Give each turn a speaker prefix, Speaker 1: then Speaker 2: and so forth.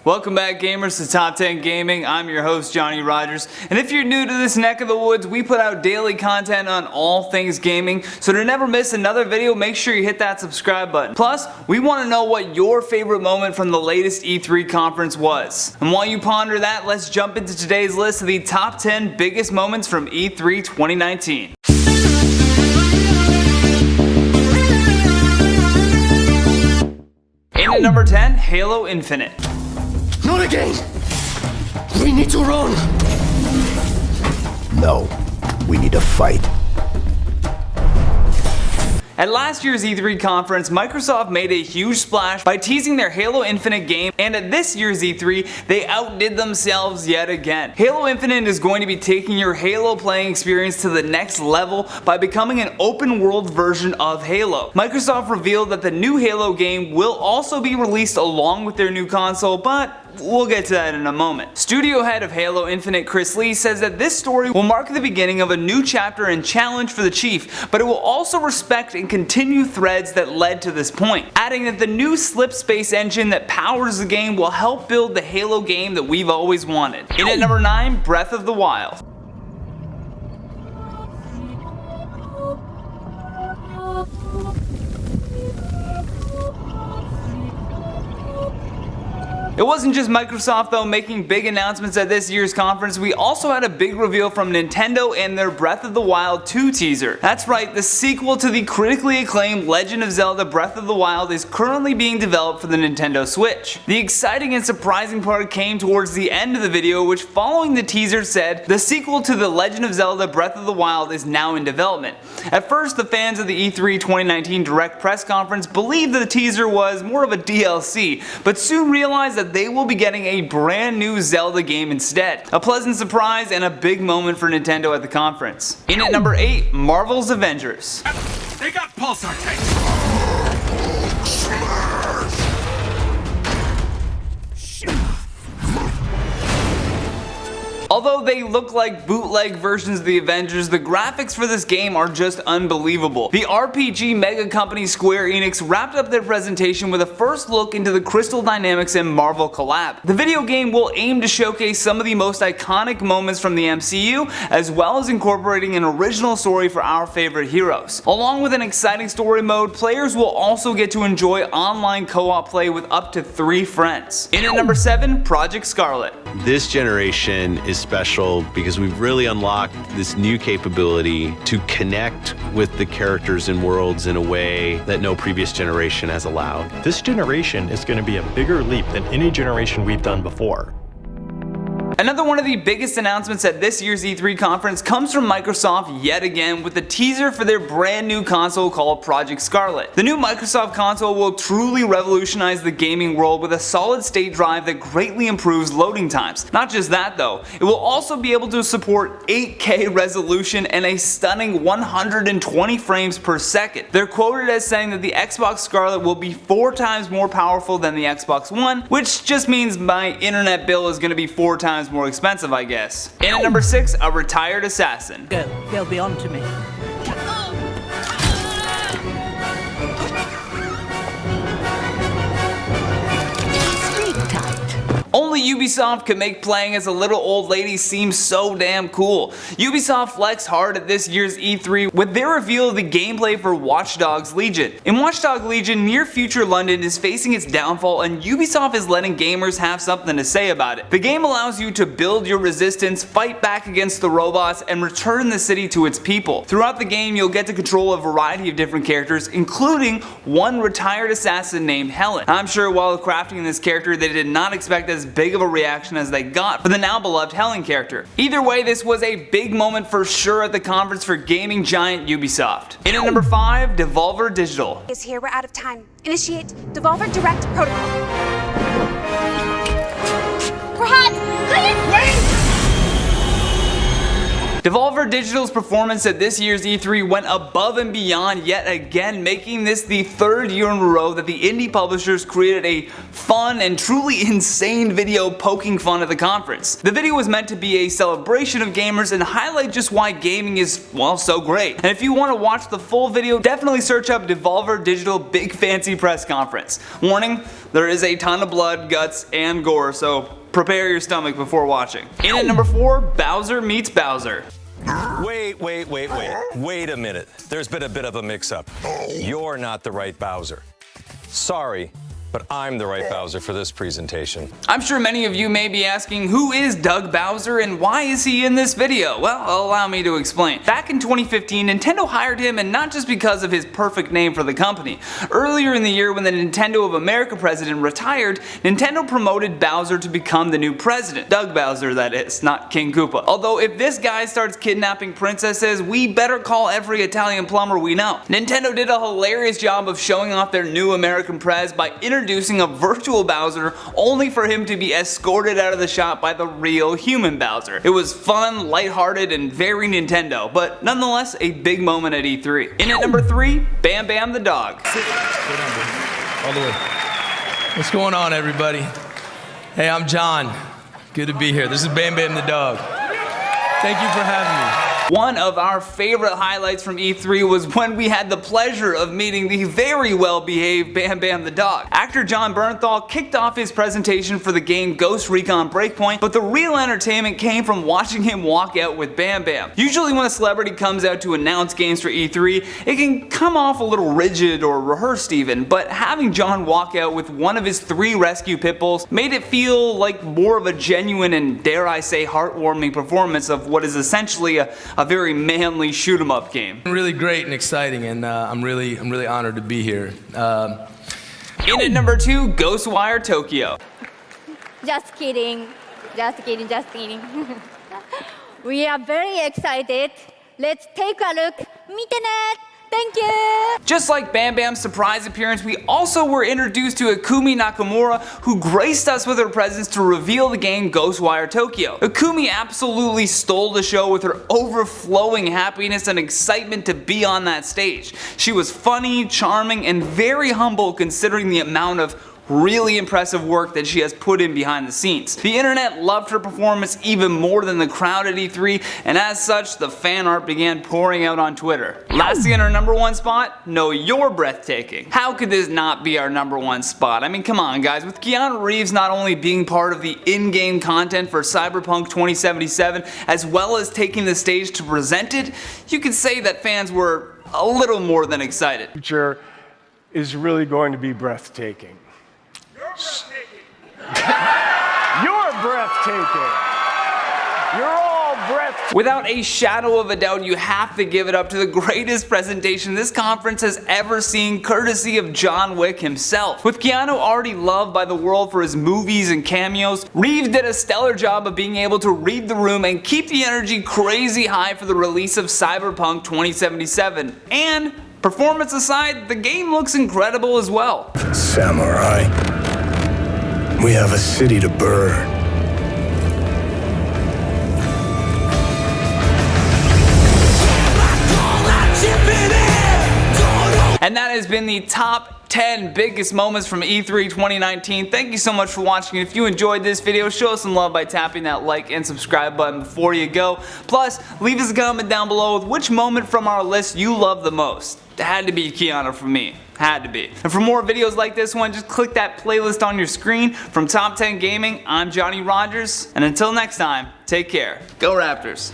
Speaker 1: Welcome back, gamers, to Top 10 Gaming. I'm your host, Johnny Rogers, and if you're new to this neck of the woods, we put out daily content on all things gaming, so to never miss another video, make sure you hit that subscribe button. Plus, we want to know what your favorite moment from the latest E3 conference was. And while you ponder that, let's jump into today's list of the top 10 biggest moments from E3 2019. In at number 10, Halo Infinite.
Speaker 2: Not again! We need to run!
Speaker 3: No, we need to fight.
Speaker 1: At last year's E3 conference, Microsoft made a huge splash by teasing their Halo Infinite game, and at this year's E3, they outdid themselves yet again. Halo Infinite is going to be taking your Halo playing experience to the next level by becoming an open world version of Halo. Microsoft revealed that the new Halo game will also be released along with their new console, but we'll get to that in a moment. Studio head of Halo Infinite Chris Lee says that this story will mark the beginning of a new chapter and challenge for the Chief, but it will also respect and continue threads that led to this point, adding that the new slip space engine that powers the game will help build the Halo game that we've always wanted. In at number 9, Breath of the Wild. It wasn't just Microsoft though making big announcements at this year's conference, we also had a big reveal from Nintendo and their Breath of the Wild 2 teaser. That's right, the sequel to the critically acclaimed Legend of Zelda Breath of the Wild is currently being developed for the Nintendo Switch. The exciting and surprising part came towards the end of the video, which following the teaser said, the sequel to the Legend of Zelda Breath of the Wild is now in development. At first, the fans of the E3 2019 Direct Press Conference believed that the teaser was more of a DLC, but soon realized that they will be getting a brand new Zelda game instead. A pleasant surprise and a big moment for Nintendo at the conference. In at number 8, Marvel's Avengers.
Speaker 4: They got pulsar tanks!
Speaker 1: Although they look like bootleg versions of the Avengers, the graphics for this game are just unbelievable. The RPG mega company Square Enix wrapped up their presentation with a first look into the Crystal Dynamics and Marvel collab. The video game will aim to showcase some of the most iconic moments from the MCU, as well as incorporating an original story for our favorite heroes. Along with an exciting story mode, players will also get to enjoy online co-op play with up to 3 friends. In at number 7, Project Scarlett.
Speaker 5: This generation is special because we've really unlocked this new capability to connect with the characters and worlds in a way that no previous generation has allowed.
Speaker 6: This generation is going to be a bigger leap than any generation we've done before.
Speaker 1: Another one of the biggest announcements at this year's E3 conference comes from Microsoft yet again with a teaser for their brand new console called Project Scarlett. The new Microsoft console will truly revolutionize the gaming world with a solid state drive that greatly improves loading times. Not just that though, it will also be able to support 8K resolution and a stunning 120 frames per second. They're quoted as saying that the Xbox Scarlett will be 4 times more powerful than the Xbox One, which just means my internet bill is going to be 4 times more expensive, I guess. In at number 6, a retired assassin.
Speaker 7: Go, they'll be on to me.
Speaker 1: Only Ubisoft can make playing as a little old lady seem so damn cool. Ubisoft flexed hard at this year's E3 with their reveal of the gameplay for Watch Dogs Legion. In Watch Dogs Legion, near future London is facing its downfall and Ubisoft is letting gamers have something to say about it. The game allows you to build your resistance, fight back against the robots, and return the city to its people. Throughout the game, you'll get to control a variety of different characters, including one retired assassin named Helen. I'm sure while crafting this character, they did not expect as big of a reaction as they got for the now beloved Helen character. Either way, this was a big moment for sure at the conference for gaming giant Ubisoft. In at number 5, Devolver Digital.
Speaker 8: Is here, we're out of time. Initiate Devolver Direct Protocol. We're hot! Quiet!
Speaker 1: Devolver Devolver Digital's performance at this year's E3 went above and beyond yet again, making this the third year in a row that the indie publishers created a fun and truly insane video poking fun at the conference. The video was meant to be a celebration of gamers and highlight just why gaming is, well, so great. And if you want to watch the full video, definitely search up Devolver Digital Big Fancy Press Conference. Warning, there is a ton of blood, guts, and gore, so prepare your stomach before watching. In at number 4, Bowser meets Bowser.
Speaker 7: Wait a minute. There's been a bit of a mix-up. You're not the right Bowser. Sorry, but I'm the right Bowser for this presentation.
Speaker 1: I'm sure many of you may be asking, who is Doug Bowser and why is he in this video? Well, allow me to explain. Back in 2015, Nintendo hired him, and not just because of his perfect name for the company. Earlier in the year, when the Nintendo of America president retired, Nintendo promoted Bowser to become the new president. Doug Bowser, that is, not King Koopa. Although if this guy starts kidnapping princesses, we better call every Italian plumber we know. Nintendo did a hilarious job of showing off their new American prez by introducing a virtual Bowser, only for him to be escorted out of the shop by the real human Bowser. It was fun, lighthearted, and very Nintendo, but nonetheless a big moment at E3. In at number 3, Bam Bam the dog.
Speaker 9: All the way. What's going on, everybody? Hey, I'm John. Good to be here. This is Bam Bam the dog. Thank you for having me.
Speaker 1: One of our favorite highlights from E3 was when we had the pleasure of meeting the very well-behaved Bam Bam the dog. Actor Jon Bernthal kicked off his presentation for the game Ghost Recon Breakpoint, but the real entertainment came from watching him walk out with Bam Bam. Usually when a celebrity comes out to announce games for E3, it can come off a little rigid or rehearsed even, but having Jon walk out with one of his 3 rescue pit bulls made it feel like more of a genuine and, dare I say, heartwarming performance of what is essentially a very manly shoot 'em up game.
Speaker 9: Really great and exciting, and I'm really honored to be here.
Speaker 1: In at number 2, Ghostwire Tokyo.
Speaker 10: Just kidding. Just kidding, just kidding. We are very excited. Let's take a look. Meet it. Thank you!
Speaker 1: Just like Bam Bam's surprise appearance, we also were introduced to Ikumi Nakamura, who graced us with her presence to reveal the game Ghostwire Tokyo. Ikumi absolutely stole the show with her overflowing happiness and excitement to be on that stage. She was funny, charming, and very humble considering the amount of really impressive work that she has put in behind the scenes. The internet loved her performance even more than the crowd at E3, and as such, the fan art began pouring out on Twitter. Lastly, in our number 1 spot, No, You're Breathtaking. How could this not be our number 1 spot? I mean, come on guys, with Keanu Reeves not only being part of the in-game content for Cyberpunk 2077, as well as taking the stage to present it, you could say that fans were a little more than excited.
Speaker 11: The future is really going to be breathtaking. You're breathtaking. You're all breathtaking.
Speaker 1: Without a shadow of a doubt, you have to give it up to the greatest presentation this conference has ever seen, courtesy of John Wick himself. With Keanu already loved by the world for his movies and cameos, Reeves did a stellar job of being able to read the room and keep the energy crazy high for the release of Cyberpunk 2077. And, performance aside, the game looks incredible as well.
Speaker 3: Samurai. We have a city to burn.
Speaker 1: And that has been the top 10 biggest moments from E3 2019. Thank you so much for watching. If you enjoyed this video, show us some love by tapping that like and subscribe button before you go. Plus, leave us a comment down below with which moment from our list you love the most. It had to be Keanu for me. Had to be. And for more videos like this one, just click that playlist on your screen. From Top 10 Gaming, I'm Johnny Rogers, and until next time, take care. Go Raptors.